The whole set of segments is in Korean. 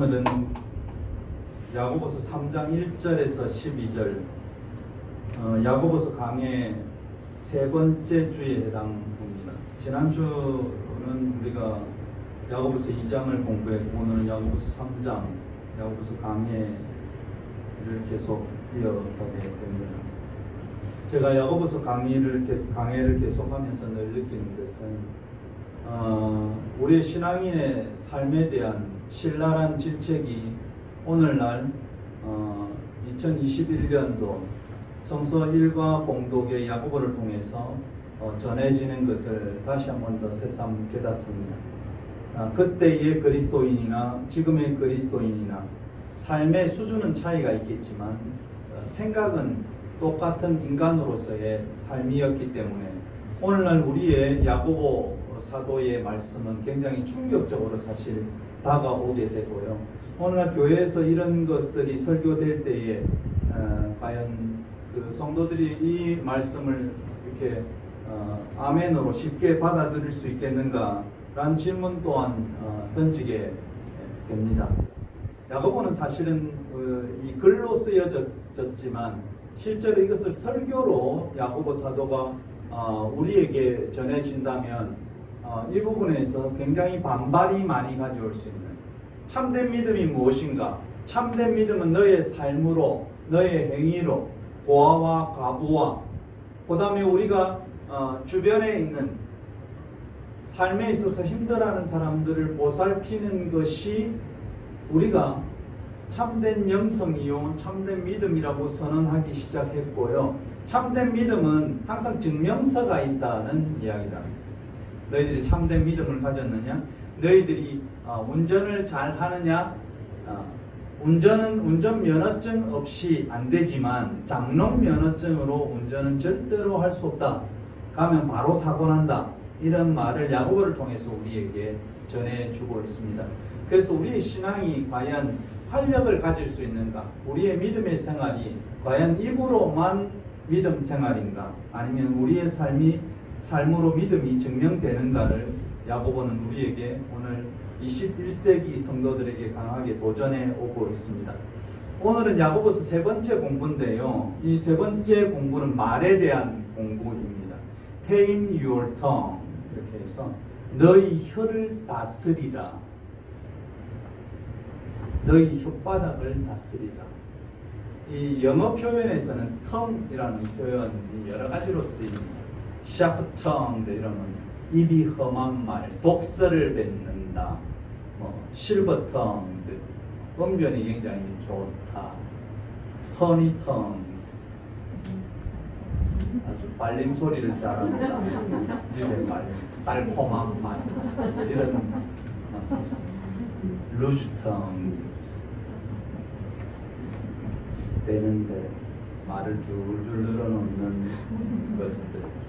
오늘은 야고보서 3장 1절에서 12절 야고보서 강의 세 번째 주에 해당됩니다. 지난주는 우리가 야고보서 2장을 공부했고 오늘은 야고보서 3장 야고보서 강의를 계속 이어가게 됩니다. 제가 야고보서 강의를 계속하면서 늘 느끼는 것은 우리 신앙인의 삶에 대한 신랄한 질책이 오늘날 2021년도 성서 일과 공독의 야고보를 통해서 전해지는 것을 다시 한 번 더 새삼 깨닫습니다. 그때의 그리스도인이나 지금의 그리스도인이나 삶의 수준은 차이가 있겠지만 생각은 똑같은 인간으로서의 삶이었기 때문에 오늘날 우리의 야고보 사도의 말씀은 굉장히 충격적으로 사실 다가오게 되고요. 오늘날 교회에서 이런 것들이 설교될 때에 과연 그 성도들이 이 말씀을 이렇게 아멘으로 쉽게 받아들일 수 있겠는가라는 질문 또한 던지게 됩니다. 야고보는 사실은 이 글로 쓰여졌지만 실제로 이것을 설교로 야고보 사도가 우리에게 전해진다면 이 부분에서 굉장히 반발이 많이 가져올 수 있는 참된 믿음이 무엇인가? 참된 믿음은 너의 삶으로, 너의 행위로, 고아와 과부와 그 다음에 우리가 주변에 있는 삶에 있어서 힘들어하는 사람들을 보살피는 것이 우리가 참된 영성이요 참된 믿음이라고 선언하기 시작했고요. 참된 믿음은 항상 증명서가 있다는 이야기랍니다. 너희들이 참된 믿음을 가졌느냐? 너희들이 운전을 잘 하느냐? 운전은 운전면허증 없이 안 되지만 장롱 면허증으로 운전은 절대로 할 수 없다. 가면 바로 사고 난다. 이런 말을 야고보를 통해서 우리에게 전해주고 있습니다. 그래서 우리의 신앙이 과연 활력을 가질 수 있는가? 우리의 믿음의 생활이 과연 입으로만 믿음 생활인가? 아니면 우리의 삶으로 믿음이 증명되는가를 야고보는 우리에게 오늘 21세기 성도들에게 강하게 도전해 오고 있습니다. 오늘은 야고보서 세 번째 공부인데요. 이 세 번째 공부는 말에 대한 공부입니다. Tame your tongue 이렇게 해서 너희 혀를 다스리라. 너희 혓바닥을 다스리라. 이 영어 표현에서는 tongue이라는 표현이 여러 가지로 쓰입니다. sharp tongue 이러면 입이 험한 말, 독설을 뱉는다. silver tongue 언변이 굉장히 좋다. honey tongue 아주 발림 소리를 잘한다. 이런 말, 달콤한 말 이런 있습니다. 루즈 tongue 되는데 말을 줄줄 늘어놓는 것들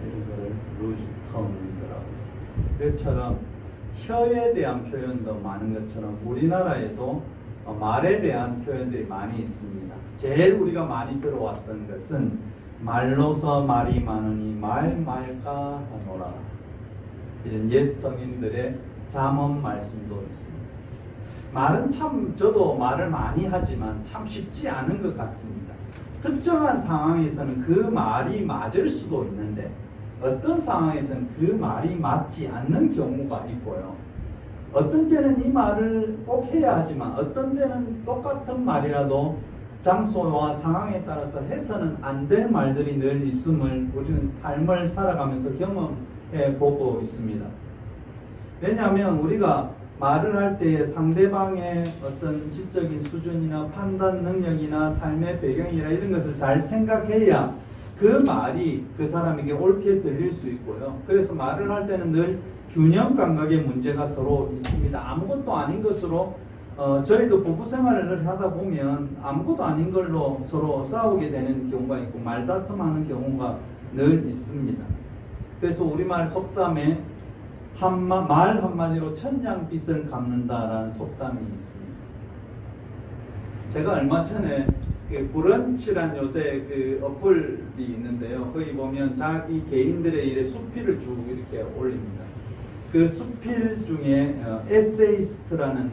이런 거를 루즈 tongue라고. 그처럼 혀에 대한 표현도 많은 것처럼 우리나라에도 말에 대한 표현들이 많이 있습니다. 제일 우리가 많이 들어왔던 것은 말로서 말이 많으니 말 말까 하노라. 이런 옛 성인들의 잠언 말씀도 있습니다. 말은 참 저도 말을 많이 하지만 참 쉽지 않은 것 같습니다. 특정한 상황에서는 그 말이 맞을 수도 있는데 어떤 상황에서는 그 말이 맞지 않는 경우가 있고요. 어떤 때는 이 말을 꼭 해야 하지만 어떤 때는 똑같은 말이라도 장소와 상황에 따라서 해서는 안 될 말들이 늘 있음을 우리는 삶을 살아가면서 경험해 보고 있습니다. 왜냐하면 우리가 말을 할 때 상대방의 어떤 지적인 수준이나 판단 능력이나 삶의 배경이나 이런 것을 잘 생각해야 그 말이 그 사람에게 옳게 들릴 수 있고요. 그래서 말을 할 때는 늘 균형 감각의 문제가 서로 있습니다. 아무것도 아닌 것으로 저희도 부부 생활을 하다 보면 아무것도 아닌 걸로 서로 싸우게 되는 경우가 있고 말다툼하는 경우가 늘 있습니다. 그래서 우리말 속담에 말 한마디로 천냥빚을 갚는다라는 속담이 있습니다. 제가 얼마 전에 브런치란 요새 어플이 있는데요. 거기 보면 자기 개인들의 일에 수필을 쭉 이렇게 올립니다. 그 수필 중에 에세이스트라는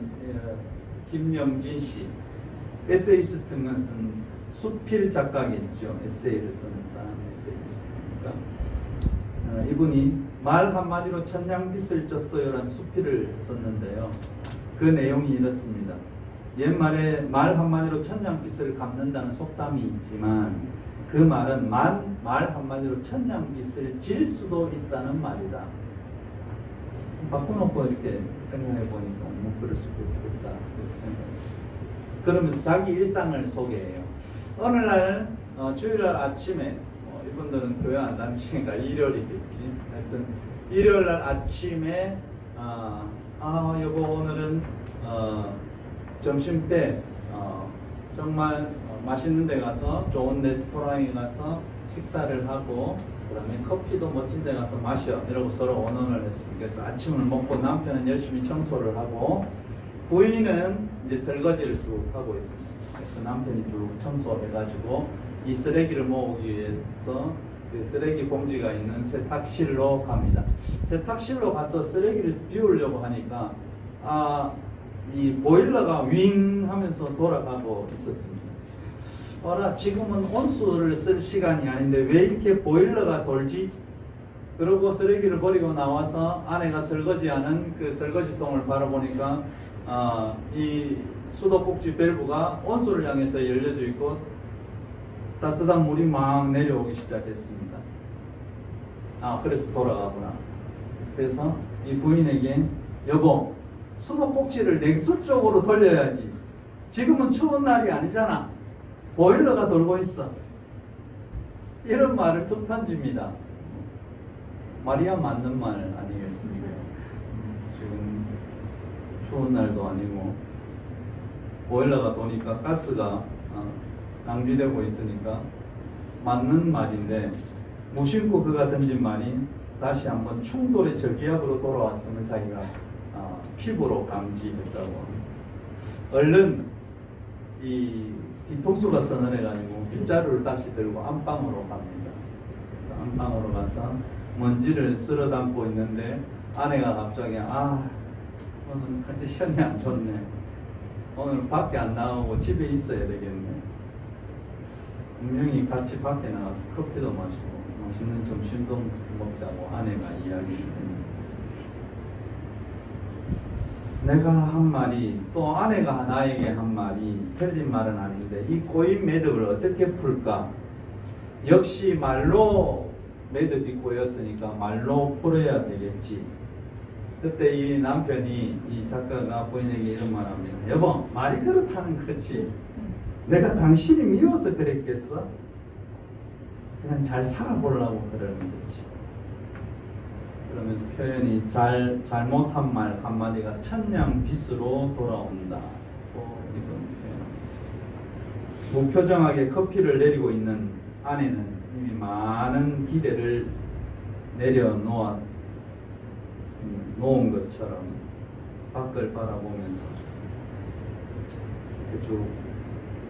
김영진 씨. 에세이스트는 수필 작가겠죠. 에세이를 쓰는 사람 에세이스트니까. 이분이 말 한마디로 천냥빚을 졌어요라는 수필을 썼는데요. 그 내용이 이렇습니다. 옛말에 말 한마디로 천냥빚을 갚는다는 속담이 있지만 그 말은 말 한마디로 천냥빚을 질 수도 있다는 말이다. 바꿔놓고 이렇게 생각해 보니까 뭐 그럴 수도 있겠다 이렇게 생각했어요. 그러면서 자기 일상을 소개해요. 어느 날 주일날 아침에 이분들은 교회 안 다니시니까 일요일이겠지. 하여튼 일요일 날 아침에 여보 오늘은 점심 때 정말 맛있는 데 가서 좋은 레스토랑에 가서 식사를 하고 그다음에 커피도 멋진 데 가서 마셔 이러고 서로 원언을 했습니다. 그래서 아침을 먹고 남편은 열심히 청소를 하고 부인은 이제 설거지를 쭉 하고 있습니다. 그래서 남편이 쭉 청소해가지고 이 쓰레기를 모으기 위해서 그 쓰레기 봉지가 있는 세탁실로 갑니다. 세탁실로 가서 쓰레기를 비우려고 하니까 이 보일러가 윙 하면서 돌아가고 있었습니다. 지금은 온수를 쓸 시간이 아닌데 왜 이렇게 보일러가 돌지? 그러고 쓰레기를 버리고 나와서 아내가 설거지하는 그 설거지통을 바라보니까 이 수도꼭지 밸브가 온수를 향해서 열려져 있고 따뜻한 물이 막 내려오기 시작했습니다. 그래서 돌아가구나. 그래서 이 부인에게 여보 수도꼭지를 냉수 쪽으로 돌려야지. 지금은 추운 날이 아니잖아. 보일러가 돌고 있어. 이런 말을 툭 던집니다. 말이야 맞는 말 아니겠습니까? 지금 추운 날도 아니고 보일러가 도니까 가스가 낭비되고 있으니까 맞는 말인데 무심코 그가 던진 말이 다시 한번 충돌의 저기압으로 돌아왔음을 자기가 피부로 감지했다고. 얼른 이 뒤통수가 서늘해가지고 빗자루를 다시 들고 안방으로 갑니다. 그래서 안방으로 가서 먼지를 쓸어 담고 있는데 아내가 갑자기 오늘 컨디션이 안 좋네. 오늘 밖에 안 나가고 집에 있어야 되겠네. 분명히 같이 밖에 나가서 커피도 마시고 맛있는 점심도 먹자고 아내가 이야기했는데 내가 한 말이 또 아내가 나에게 한 말이 틀린 말은 아닌데 이 꼬인 매듭을 어떻게 풀까? 역시 말로 매듭이 꼬였으니까 말로 풀어야 되겠지. 그때 이 남편이 이 작가가 부인에게 이런 말 합니다. 여보 말이 그렇다는 거지. 내가 당신이 미워서 그랬겠어? 그냥 잘 살아보려고 그러는 거지. 그러면서 표현이 잘못한 말 한마디가 천냥빚으로 돌아온다. 이런 표현. 무표정하게 커피를 내리고 있는 아내는 이미 많은 기대를 내려놓은 것처럼 밖을 바라보면서 이렇게 쭉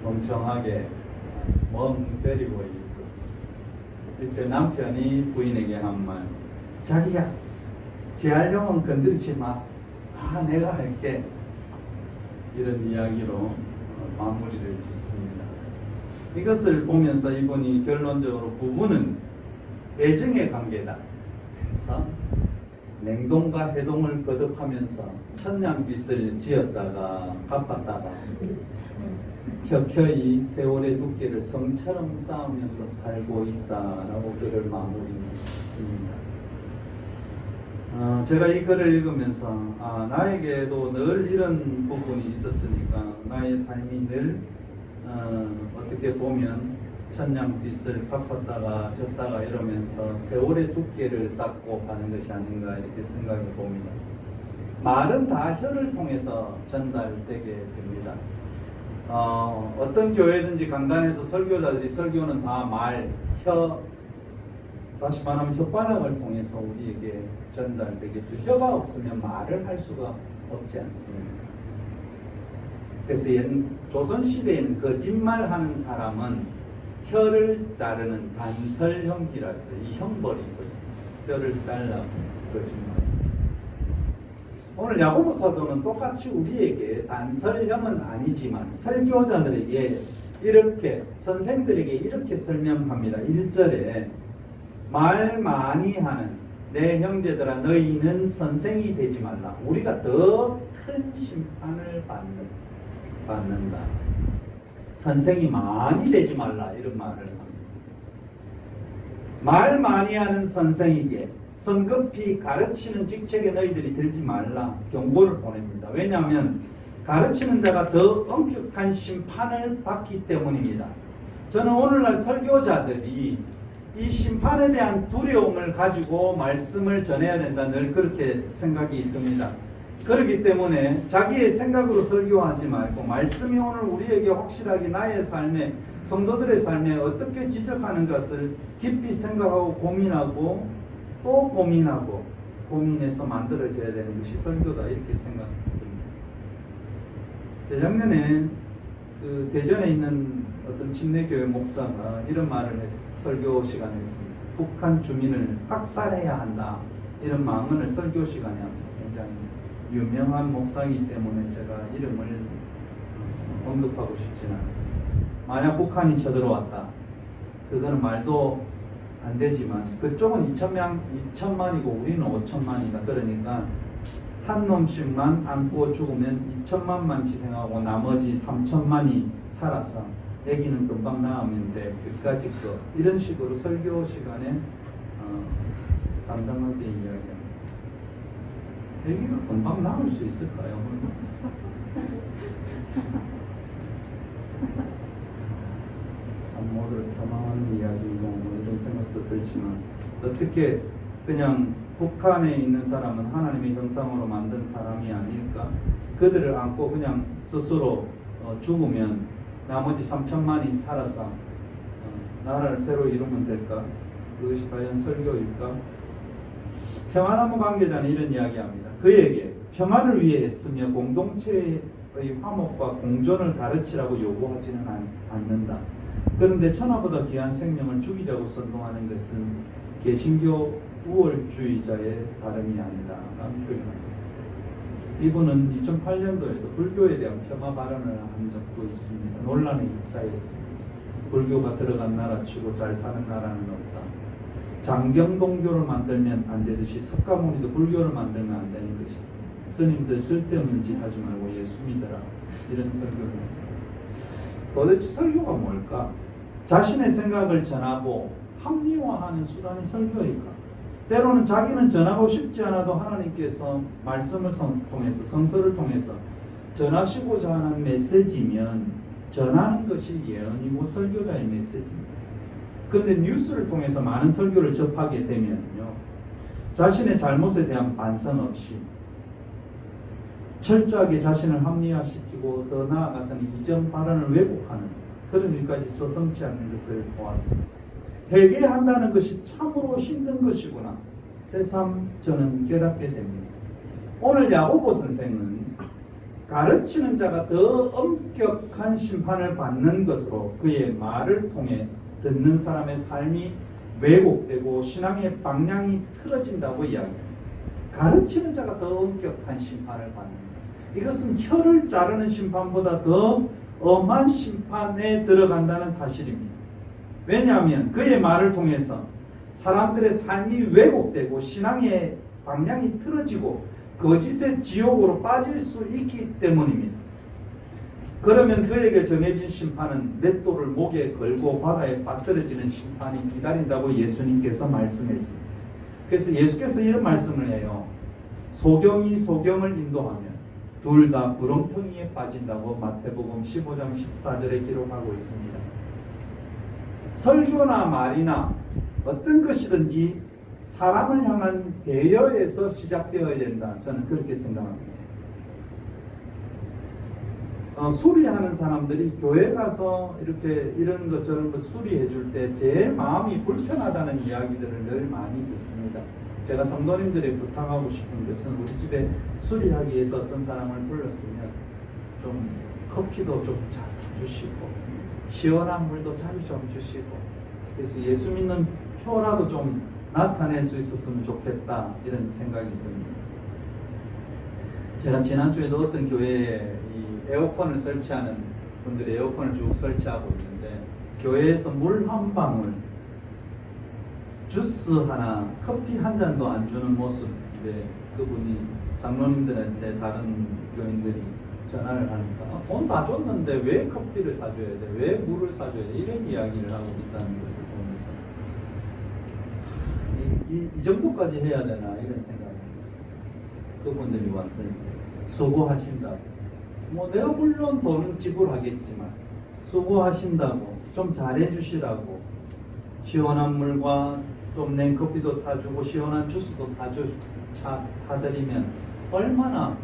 멍청하게 멍 때리고 있었어요. 이때 남편이 부인에게 한 말, 자기야 재활용은 건드리지 마. 내가 할게. 이런 이야기로 마무리를 짓습니다. 이것을 보면서 이분이 결론적으로 부부는 애정의 관계다. 그래서 냉동과 해동을 거듭하면서 천냥빚을 지었다가 갚았다가 켜켜이 세월의 두께를 성처럼 쌓으면서 살고 있다라고 글을 마무리했습니다. 제가 이 글을 읽으면서 나에게도 늘 이런 부분이 있었으니까 나의 삶이 늘 어떻게 보면 천냥빚을 갚았다가 졌다가 이러면서 세월의 두께를 쌓고 가는 것이 아닌가 이렇게 생각해 봅니다. 말은 다 혀를 통해서 전달되게 됩니다. 어떤 교회든지 강단에서 설교자들이 설교는 다 말, 혀, 다시 말하면 혓바닥을 통해서 우리에게 전달되겠죠. 혀가 없으면 말을 할 수가 없지 않습니까? 그래서 조선시대에는 거짓말하는 사람은 혀를 자르는 단설형기라 해서 이 형벌이 있었어요. 혀를 잘라 거짓말. 오늘 야고보 사도는 똑같이 우리에게 단설형은 아니지만 설교자들에게 이렇게 선생들에게 이렇게 설명합니다. 1절에 말 많이 하는 내 형제들아 너희는 선생이 되지 말라. 우리가 더 큰 심판을 받는다. 선생이 많이 되지 말라 이런 말을 합니다. 말 많이 하는 선생에게 성급히 가르치는 직책에 너희들이 들지 말라 경고를 보냅니다. 왜냐하면 가르치는 자가 더 엄격한 심판을 받기 때문입니다. 저는 오늘날 설교자들이 이 심판에 대한 두려움을 가지고 말씀을 전해야 된다 늘 그렇게 생각이 듭니다. 그렇기 때문에 자기의 생각으로 설교하지 말고 말씀이 오늘 우리에게 확실하게 나의 삶에 성도들의 삶에 어떻게 지적하는 것을 깊이 생각하고 고민하고 또 고민하고 고민해서 만들어져야 되는 것이 설교다 이렇게 생각합니다. 재작년에 그 대전에 있는 어떤 침례교회 목사가 이런 말을 설교 시간에 했습니다. 북한 주민을 학살해야 한다 이런 망언을 설교 시간에 합니다. 굉장히 유명한 목사이기 때문에 제가 이름을 언급하고 싶지는 않습니다. 만약 북한이 쳐들어왔다 그거는 말도 안 되지만 그쪽은 2천만이고 우리는 5천만이다. 그러니까 한 놈씩만 안고 죽으면 2천만만 희생하고 나머지 3천만이 살아서 애기는 금방 낳으면 돼. 끝까지 이런 식으로 설교 시간에 당당하게 이야기합니다. 애기가 금방 낳을 수 있을까요? 산모를 폄하하는 이야기고 뭐 이런 생각도 들지만 어떻게 그냥 북한에 있는 사람은 하나님의 형상으로 만든 사람이 아닐까? 그들을 안고 그냥 스스로 죽으면 나머지 3천만이 살아서 나라를 새로 이루면 될까? 그것이 과연 설교일까? 평화나무 관계자는 이런 이야기합니다. 그에게 평화를 위해 애쓰며 공동체의 화목과 공존을 가르치라고 요구하지는 않는다. 그런데 천하보다 귀한 생명을 죽이자고 선동하는 것은 개신교 우월주의자의 다름이 아니다 라는 표현입니다. 이분은 2008년도에도 불교에 대한 폄하 발언을 한 적도 있습니다. 논란의 휩싸였습니다. 불교가 들어간 나라 치고 잘 사는 나라는 없다. 장경동교를 만들면 안 되듯이 석가모니도 불교를 만들면 안 되는 것이다. 스님들 쓸데없는 짓 하지 말고 예수 믿어라. 이런 설교를 합니다. 도대체 설교가 뭘까? 자신의 생각을 전하고 합리화하는 수단이 설교일까? 때로는 자기는 전하고 싶지 않아도 하나님께서 말씀을 통해서 성서를 통해서 전하시고자 하는 메시지면 전하는 것이 예언이고 설교자의 메시지입니다. 그런데 뉴스를 통해서 많은 설교를 접하게 되면요, 자신의 잘못에 대한 반성 없이 철저하게 자신을 합리화시키고 더 나아가서는 이전 발언을 왜곡하는 그런 일까지 서슴지 않는 것을 보았습니다. 회개한다는 것이 참으로 힘든 것이구나. 새삼 저는 깨닫게 됩니다. 오늘 야고보 선생은 가르치는 자가 더 엄격한 심판을 받는 것으로 그의 말을 통해 듣는 사람의 삶이 왜곡되고 신앙의 방향이 틀어진다고 이야기합니다. 가르치는 자가 더 엄격한 심판을 받는다. 이것은 혀를 자르는 심판보다 더 엄한 심판에 들어간다는 사실입니다. 왜냐하면 그의 말을 통해서 사람들의 삶이 왜곡되고 신앙의 방향이 틀어지고 거짓의 지옥으로 빠질 수 있기 때문입니다. 그러면 그에게 정해진 심판은 맷돌을 목에 걸고 바다에 빠뜨려지는 심판이 기다린다고 예수님께서 말씀했습니다. 그래서 예수께서 이런 말씀을 해요. 소경이 소경을 인도하면 둘 다 구렁텅이에 빠진다고 마태복음 15장 14절에 기록하고 있습니다. 설교나 말이나 어떤 것이든지 사람을 향한 배려에서 시작되어야 된다. 저는 그렇게 생각합니다. 수리하는 사람들이 교회 가서 이렇게 이런 것처럼 수리해 줄 때 제일 마음이 불편하다는 이야기들을 늘 많이 듣습니다. 제가 성도님들에게 부탁하고 싶은 것은 우리 집에 수리하기 위해서 어떤 사람을 불렀으면 좀 커피도 좀 잘 타주시고 시원한 물도 자주 좀 주시고 그래서 예수 믿는 표라도 좀 나타낼 수 있었으면 좋겠다 이런 생각이 듭니다. 제가 지난주에도 어떤 교회에 이 에어컨을 설치하는 분들이 에어컨을 쭉 설치하고 있는데, 교회에서 물 한 방울, 주스 하나, 커피 한 잔도 안 주는 모습에 그분이 장로님들한테 다른 교인들이 전화를 하니까 돈 다 줬는데 왜 커피를 사줘야 돼? 왜 물을 사줘야 돼? 이런 이야기를 하고 있다는 것을 보면서 이 정도까지 해야 되나 이런 생각을 했어요. 그분들이 왔으니 수고하신다고, 뭐 내가 물론 돈은 지불하겠지만 수고하신다고 좀 잘해주시라고 시원한 물과 좀 냉커피도 타주고 시원한 주스도 타드리면 얼마나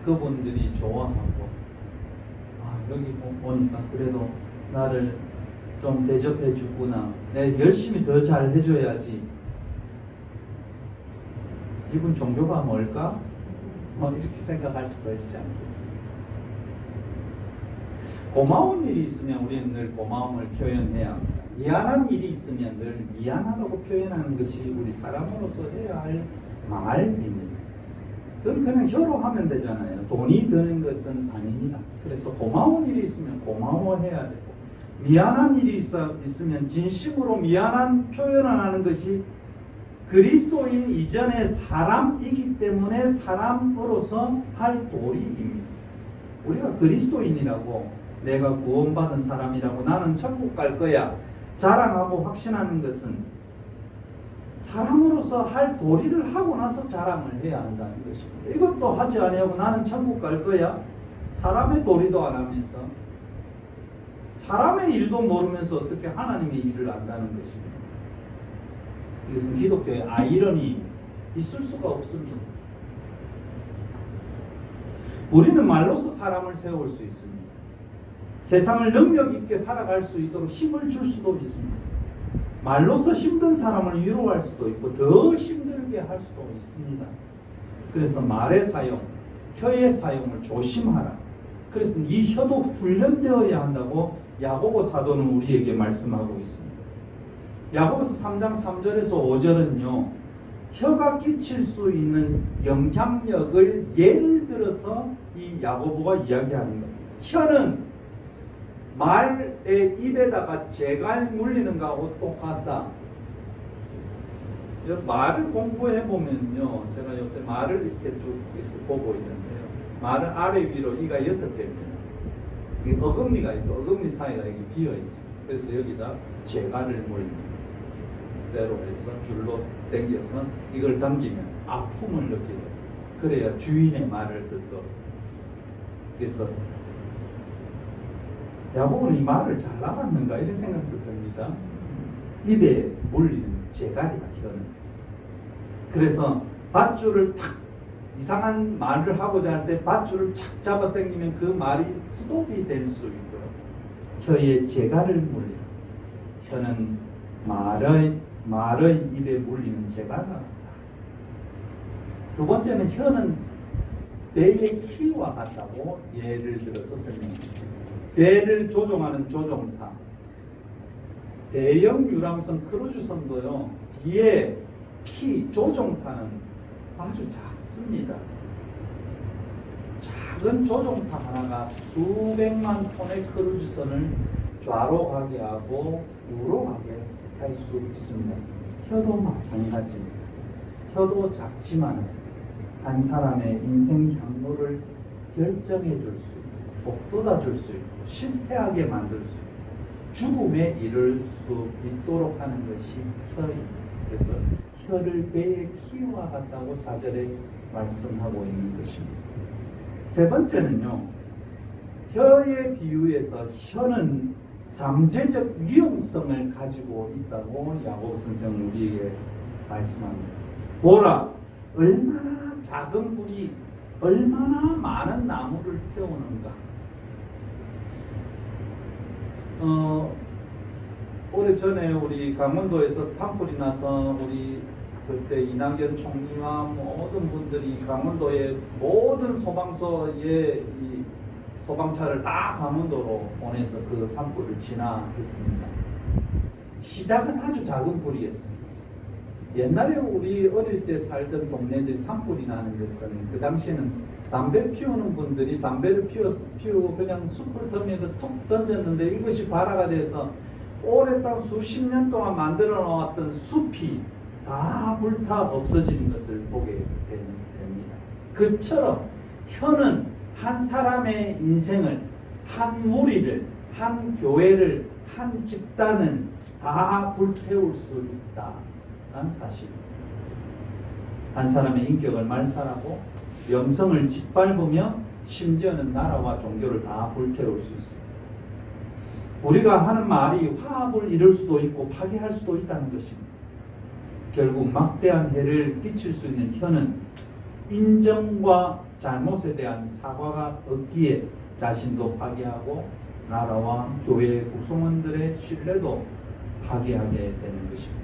그분들이 좋아하고, 여기 오니까 그래도 나를 좀 대접해 주구나, 내가 열심히 더 잘 해줘야지, 이분 종교가 뭘까? 이렇게 생각할 수도 있지 않겠습니까? 고마운 일이 있으면 우리는 늘 고마움을 표현해야 합니다. 미안한 일이 있으면 늘 미안하다고 표현하는 것이 우리 사람으로서 해야 할 말입니다. 그럼 그냥 혀로 하면 되잖아요. 돈이 드는 것은 아닙니다. 그래서 고마운 일이 있으면 고마워해야 되고, 미안한 일이 있으면 진심으로 미안한 표현을 하는 것이 그리스도인 이전의 사람이기 때문에 사람으로서 할 도리입니다. 우리가 그리스도인이라고, 내가 구원받은 사람이라고, 나는 천국 갈 거야 자랑하고 확신하는 것은 사람으로서 할 도리를 하고 나서 자랑을 해야 한다는 것입니다. 이것도 하지 아니하고 나는 천국 갈 거야, 사람의 도리도 안 하면서 사람의 일도 모르면서 어떻게 하나님의 일을 안다는 것입니다. 이것은 기독교의 아이러니, 있을 수가 없습니다. 우리는 말로서 사람을 세울 수 있습니다. 세상을 능력 있게 살아갈 수 있도록 힘을 줄 수도 있습니다. 말로서 힘든 사람을 위로할 수도 있고 더 힘들게 할 수도 있습니다. 그래서 말의 사용, 혀의 사용을 조심하라. 그래서 이 혀도 훈련되어야 한다고 야고보 사도는 우리에게 말씀하고 있습니다. 야고보서 3장 3절에서 5절은요, 혀가 끼칠 수 있는 영향력을 예를 들어서 이 야고보가 이야기하는 겁니다. 혀는 말의 입에다가 재갈 물리는 거하고 똑같다. 말을 공부해 보면요, 제가 요새 말을 이렇게 쭉 이렇게 보고 있는데요, 말은 아래 위로 이가 6개입니다. 어금니가 있고 어금니 사이가 여기 비어 있습니다. 그래서 여기다 재갈을 물립니다. 세로에서 줄로 당겨서 이걸 당기면 아픔을 느끼도록, 그래야 주인의 말을 듣도록. 그래서 야고보는 이 말을 잘 알았는가 이런 생각도 듭니다. 입에 물리는 재갈이다, 혀는. 그래서 밧줄을 탁, 이상한 말을 하고자 할 때 밧줄을 착 잡아 당기면 그 말이 스톱이 될 수 있도록 혀에 재갈을 물리라. 혀는 말의 입에 물리는 재갈과 같다. 두 번째는 혀는 배의 키와 같다고 예를 들어서 설명합니다. 배를 조종하는 조종탑, 대형 유람선 크루즈선도요, 뒤에 키 조종탑은 아주 작습니다. 작은 조종탑 하나가 수백만 톤의 크루즈선을 좌로 가게 하고 우로 가게 할 수 있습니다. 혀도 마찬가지입니다. 혀도 작지만 한 사람의 인생 향로를 결정해 줄 수 있고, 복돋아 줄 수 있고, 실패하게 만들 수 있고, 죽음에 이를 수 있도록 하는 것이 혀입니다. 그래서 혀를 배의 키와 같다고 4절에 말씀하고 있는 것입니다. 세 번째는요, 혀의 비유에서 혀는 잠재적 위험성을 가지고 있다고 야고보 선생은 우리에게 말씀합니다. 보라, 얼마나 작은 불이 얼마나 많은 나무를 태우는가. 오래전에 우리 강원도에서 산불이 나서 우리 그때 이낙연 총리와 모든 분들이 강원도의 모든 소방서에 이 소방차를 다 강원도로 보내서 그 산불을 진화했습니다. 시작은 아주 작은 불이었습니다. 옛날에 우리 어릴 때 살던 동네들이 산불이 나는 것은 그 당시에는 담배 피우는 분들이 담배를 피우고 그냥 숯불 덤에다 툭 던졌는데 이것이 발화가 돼서 오랫동안 수십 년 동안 만들어 놓았던 숲이 다 불타 없어지는 것을 보게 됩니다. 그처럼 혀는 한 사람의 인생을, 한 무리를, 한 교회를, 한 집단을 다 불태울 수 있다는 사실입니다. 한 사람의 인격을 말살하고 영성을 짓밟으며 심지어는 나라와 종교를 다 불태울 수 있습니다. 우리가 하는 말이 화합을 이룰 수도 있고 파괴할 수도 있다는 것입니다. 결국 막대한 해를 끼칠 수 있는 혀는 인정과 잘못에 대한 사과가 없기에 자신도 파괴하고 나라와 교회 구성원들의 신뢰도 파괴하게 되는 것입니다.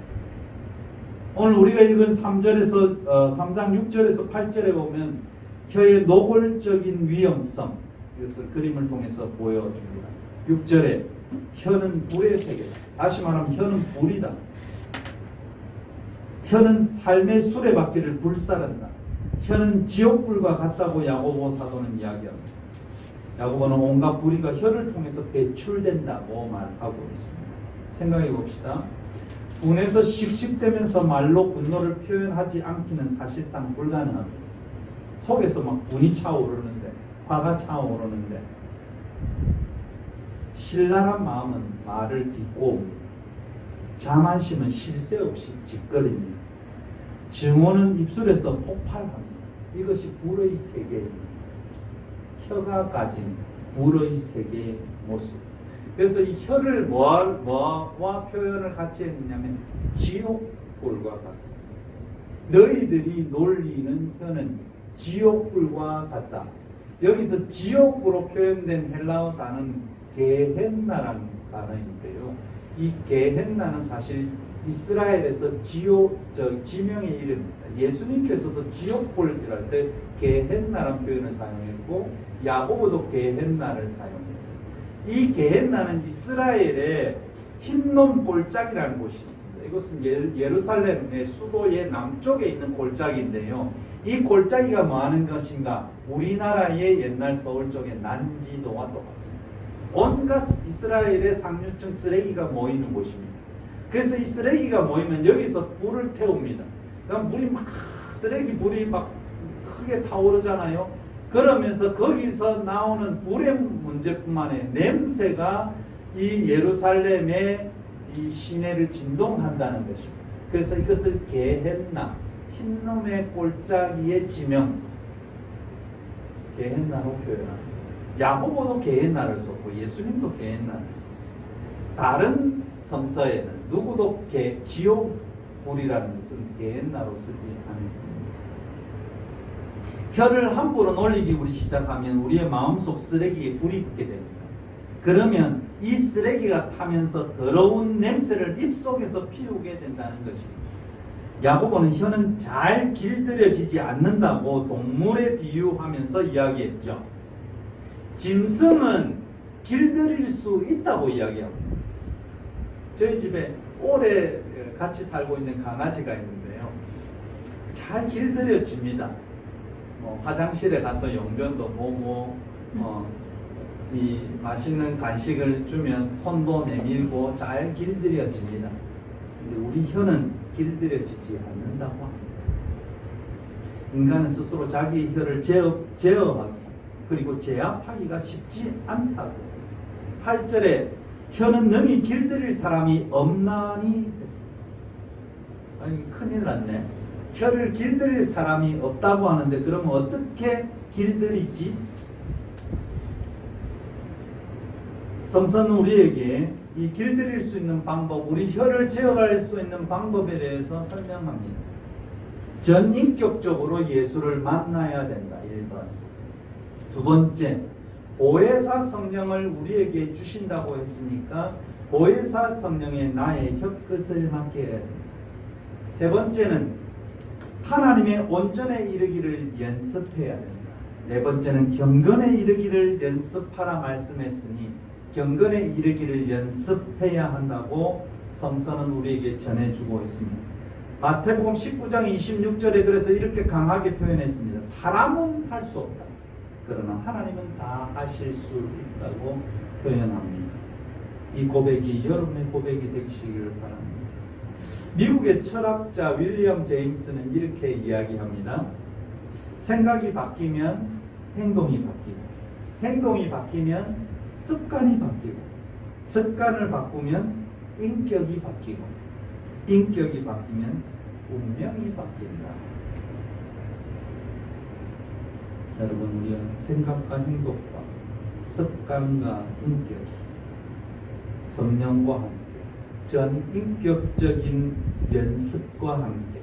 오늘 우리가 읽은 3장 6절에서 8절에 보면 혀의 노골적인 위험성, 이것을 그림을 통해서 보여줍니다. 6절에 혀는 불의 세계다. 다시 말하면 혀는 불이다. 혀는 삶의 수레바퀴를 불사른다. 혀는 지옥불과 같다고 야고보 사도는 이야기합니다. 야고보는 온갖 불의가 혀를 통해서 배출된다고 말하고 있습니다. 생각해 봅시다. 분해서 씩씩대면서 말로 분노를 표현하지 않기는 사실상 불가능합니다. 속에서 막 분이 차오르는데, 화가 차오르는데, 신랄한 마음은 말을 비꼬옵니다. 자만심은 쉴 새 없이 짓거립니다. 증오는 입술에서 폭발합니다. 이것이 불의 세계입니다. 혀가 가진 불의 세계의 모습. 그래서 이 혀를 뭐와 표현을 같이 했느냐면 지옥불과 같다. 너희들이 놀리는 혀는 지옥불과 같다. 여기서 지옥으로 표현된 헬라어 단어는 게헨나라는 단어인데요. 이 게헨나는 사실 이스라엘에서 지명의 이름입니다. 예수님께서도 지옥불 이럴 때 게헨나라는 표현을 사용했고 야고보도 게헨나를 사용했어요. 이 게헨나는 이스라엘의 흰놈 골짜기라는 곳이 있습니다. 이것은 예루살렘의 수도의 남쪽에 있는 골짜기인데요. 이 골짜기가 뭐 하는 것인가? 우리나라의 옛날 서울 쪽의 난지도와 똑같습니다. 온갖 이스라엘의 상류층 쓰레기가 모이는 곳입니다. 그래서 이 쓰레기가 모이면 여기서 불을 태웁니다. 그럼 불이 막 쓰레기 불이 막 크게 타오르잖아요. 그러면서 거기서 나오는 불의 문제뿐만 아니라 냄새가 이 예루살렘의 이 시내를 진동한다는 것입니다. 그래서 이것을 게헨나, 흰놈의 골짜기의 지명, 게헨나로 표현합니다. 야고보도 게헨나를 썼고 예수님도 게헨나를 썼습니다. 다른 성서에는 누구도 지옥불이라는 것은 게헨나로 쓰지 않았습니다. 혀를 함부로 놀리기 우리 시작하면 우리의 마음속 쓰레기에 불이 붙게 됩니다. 그러면 이 쓰레기가 타면서 더러운 냄새를 입속에서 피우게 된다는 것입니다. 야고보는 혀는 잘 길들여지지 않는다고 동물에 비유하면서 이야기했죠. 짐승은 길들일 수 있다고 이야기합니다. 저희 집에 오래 같이 살고 있는 강아지가 있는데요. 잘 길들여집니다. 화장실에 가서 용변도 보고 이 맛있는 간식을 주면 손도 내밀고 잘 길들여집니다. 근데 우리 혀는 길들여지지 않는다고 합니다. 인간은 스스로 자기 혀를 제어하기 그리고 제압하기가 쉽지 않다고. 8절에 혀는 능히 길들일 사람이 없나니 했습니다. 아니 큰일 났네. 혀를 길들일 사람이 없다고 하는데 그러면 어떻게 길들이지? 성서는 우리에게 이 길들일 수 있는 방법, 우리 혀를 제어할 수 있는 방법에 대해서 설명합니다. 전인격적으로 예수를 만나야 된다. 1번. 두 번째, 보혜사 성령을 우리에게 주신다고 했으니까 보혜사 성령에 나의 혀끝을 맡겨야 된다. 세 번째는 하나님의 온전에 이르기를 연습해야 된다. 네 번째는 경건에 이르기를 연습하라 말씀했으니 경건에 이르기를 연습해야 한다고 성서는 우리에게 전해주고 있습니다. 마태복음 19장 26절에 그래서 이렇게 강하게 표현했습니다. 사람은 할 수 없다. 그러나 하나님은 다 하실 수 있다고 표현합니다. 이 고백이 여러분의 고백이 되시기를 바랍니다. 미국의 철학자 윌리엄 제임스는 이렇게 이야기합니다. 생각이 바뀌면 행동이 바뀌고, 행동이 바뀌면 습관이 바뀌고, 습관을 바꾸면 인격이 바뀌고, 인격이 바뀌면 운명이 바뀐다. 여러분, 우리가 생각과 행동과 습관과 인격이 성령과 함께 전인격적인 연습과 함께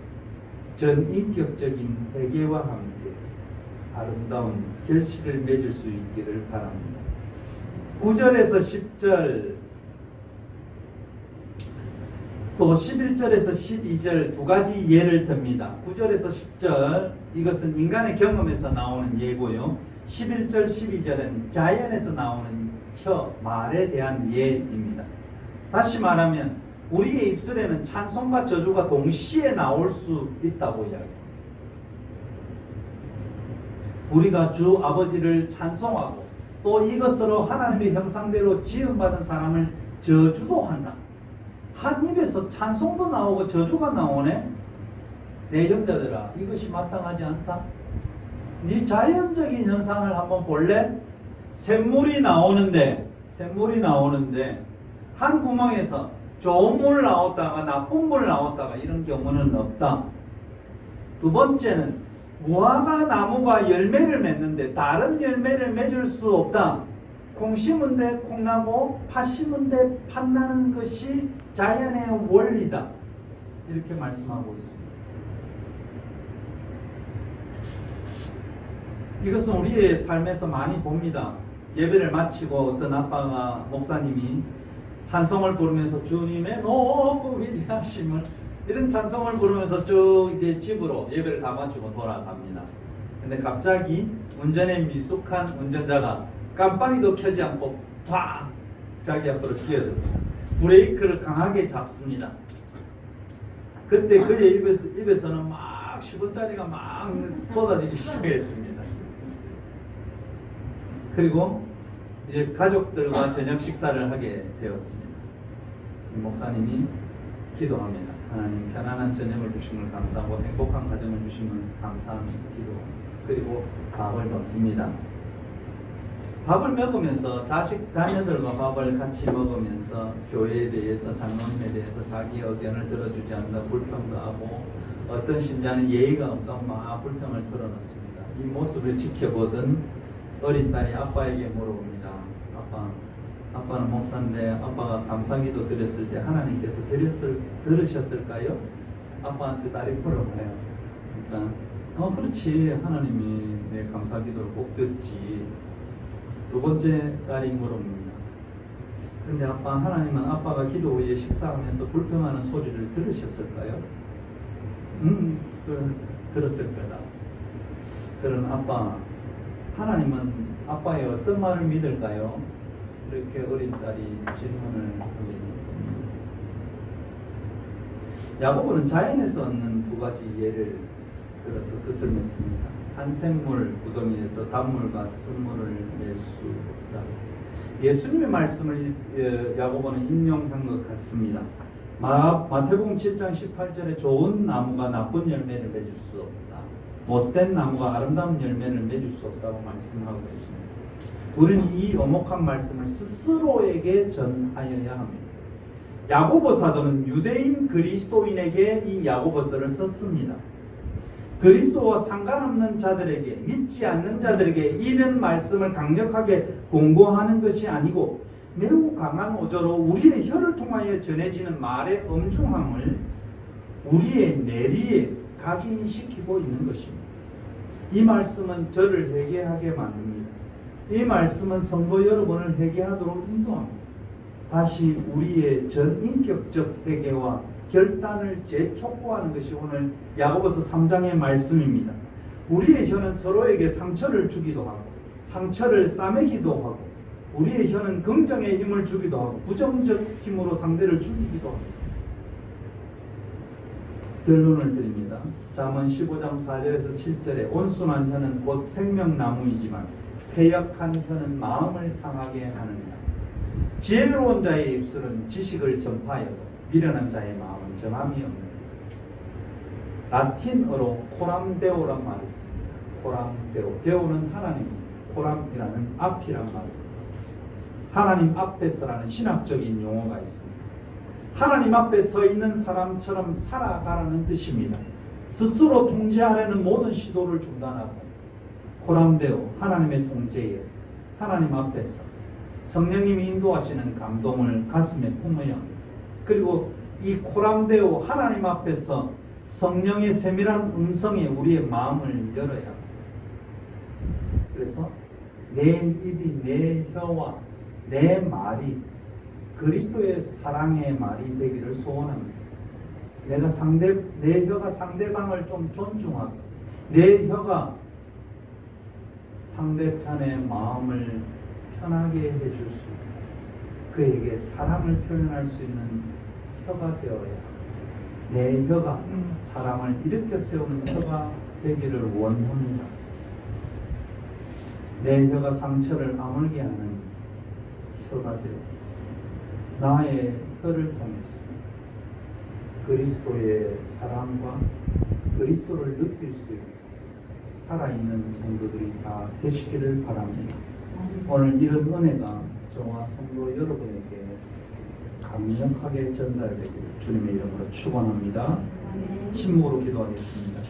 전인격적인 회개와 함께 아름다운 결실을 맺을 수 있기를 바랍니다. 9절에서 10절 또 11절에서 12절 두 가지 예를 듭니다. 9절에서 10절 이것은 인간의 경험에서 나오는 예고요. 11절 12절은 자연에서 나오는 말에 대한 예입니다. 다시 말하면 우리의 입술에는 찬송과 저주가 동시에 나올 수 있다고 이야기합니다. 우리가 주 아버지를 찬송하고 또 이것으로 하나님의 형상대로 지음받은 사람을 저주도 한다. 한 입에서 찬송도 나오고 저주가 나오네. 내 형제들아, 이것이 마땅하지 않다. 네 자연적인 현상을 한번 볼래? 샘물이 나오는데 한 구멍에서 좋은 물 나왔다가 나쁜 물 나왔다가 이런 경우는 없다. 두 번째는 무화과 나무가 열매를 맺는데 다른 열매를 맺을 수 없다. 콩 심은 데 콩 나고 팥 심은 데 팥 나는 것이 자연의 원리다. 이렇게 말씀하고 있습니다. 이것은 우리의 삶에서 많이 봅니다. 예배를 마치고 어떤 아빠가 목사님이 찬송을 부르면서 주님의 높고 위대하심을 이런 찬송을 부르면서 쭉 이제 집으로 예배를 다 마치고 돌아갑니다. 근데 갑자기 운전에 미숙한 운전자가 깜빡이도 켜지 않고 팍 자기 앞으로 끼어듭니다. 브레이크를 강하게 잡습니다. 그때 그의 입에서는 막 10원짜리가 막 쏟아지기 시작했습니다. 그리고 이제 가족들과 저녁 식사를 하게 되었습니다. 목사님이 기도합니다. 하나님 편안한 저녁을 주신 걸 감사하고 행복한 가정을 주신 걸 감사하면서 기도합니다. 그리고 밥을 먹습니다. 밥을 먹으면서 자녀들과 밥을 같이 먹으면서 교회에 대해서 장로님에 대해서 자기 의견을 들어주지 않는다 불평도 하고 어떤 신자는 예의가 없다고 막 불평을 털어놓습니다. 이 모습을 지켜보던 어린 딸이 아빠에게 물어봅니다. 아빠는 목사인데 아빠가 감사기도 드렸을 때 하나님께서 들으셨을까요? 아빠한테 딸이 물어봐요. 그러니까 그렇지, 하나님이 내 감사기도를 꼭 듣지. 두 번째 딸이 물어봅니다. 근데 하나님은 아빠가 기도 후에 식사하면서 불평하는 소리를 들으셨을까요? 들었을 거다. 그런 아빠, 하나님은 아빠의 어떤 말을 믿을까요? 이렇게 어린 딸이 질문을 하게 됩니다. 야고보는 자연에서 얻는 두 가지 예를 들어서 끝을 맺습니다. 한 샘물 구덩이에서 단물과 쓴물을 낼 수 없다. 예수님의 말씀을 야고보는 인용한 것 같습니다. 마태복음 7장 18절에 좋은 나무가 나쁜 열매를 맺을 수 없다. 못된 나무가 아름다운 열매를 맺을 수 없다고 말씀하고 있습니다. 우리는 이 엄혹한 말씀을 스스로에게 전하여야 합니다. 야고보 사도는 유대인 그리스도인에게 이 야고보서를 썼습니다. 그리스도와 상관없는 자들에게, 믿지 않는 자들에게 이런 말씀을 강력하게 공고하는 것이 아니고 매우 강한 어조로 우리의 혀를 통하여 전해지는 말의 엄중함을 우리의 내리에 각인시키고 있는 것입니다. 이 말씀은 저를 회개하게 만듭니다. 이 말씀은 성도 여러분을 회개하도록 인도합니다. 다시 우리의 전인격적 회개와 결단을 재촉구하는 것이 오늘 야고보서 3장의 말씀입니다. 우리의 혀는 서로에게 상처를 주기도 하고 상처를 싸매기도 하고 우리의 혀는 긍정의 힘을 주기도 하고 부정적 힘으로 상대를 죽이기도 합니다. 결론을 드립니다. 잠언 15장 4절에서 7절에 온순한 혀는 곧 생명나무이지만 패역한 혀는 마음을 상하게 하느니라. 지혜로운 자의 입술은 지식을 전파하여도 미련한 자의 마음은 정함이 없느니라. 라틴어로 코람데오란 말이 있습니다. 코람데오. 데오는 하나님입니다. 코람이라는 앞이란 말입니다. 하나님 앞에서라는 신학적인 용어가 있습니다. 하나님 앞에 서 있는 사람처럼 살아가라는 뜻입니다. 스스로 통제하려는 모든 시도를 중단하고 코람데오, 하나님의 통제에 하나님 앞에서 성령님이 인도하시는 감동을 가슴에 품어야 합니다. 그리고 이 코람데오, 하나님 앞에서 성령의 세밀한 음성에 우리의 마음을 열어야 합니다. 그래서 내 입이, 내 혀와 내 말이 그리스도의 사랑의 말이 되기를 소원합니다. 내 혀가 상대방을 좀 존중하고 내 혀가 상대편의 마음을 편하게 해줄 수 있고 그에게 사랑을 표현할 수 있는 혀가 되어야 합니다. 내 혀가 사랑을 일으켜 세우는 혀가 되기를 원합니다. 내 혀가 상처를 아물게 하는 혀가 되어 나의 혀를 통해서 그리스도의 사랑과 그리스도를 느낄 수 있는 살아있는 성도들이 다 되시기를 바랍니다. 오늘 이런 은혜가 저와 성도 여러분에게 강력하게 전달되기를 주님의 이름으로 축원합니다. 침묵으로 기도하겠습니다.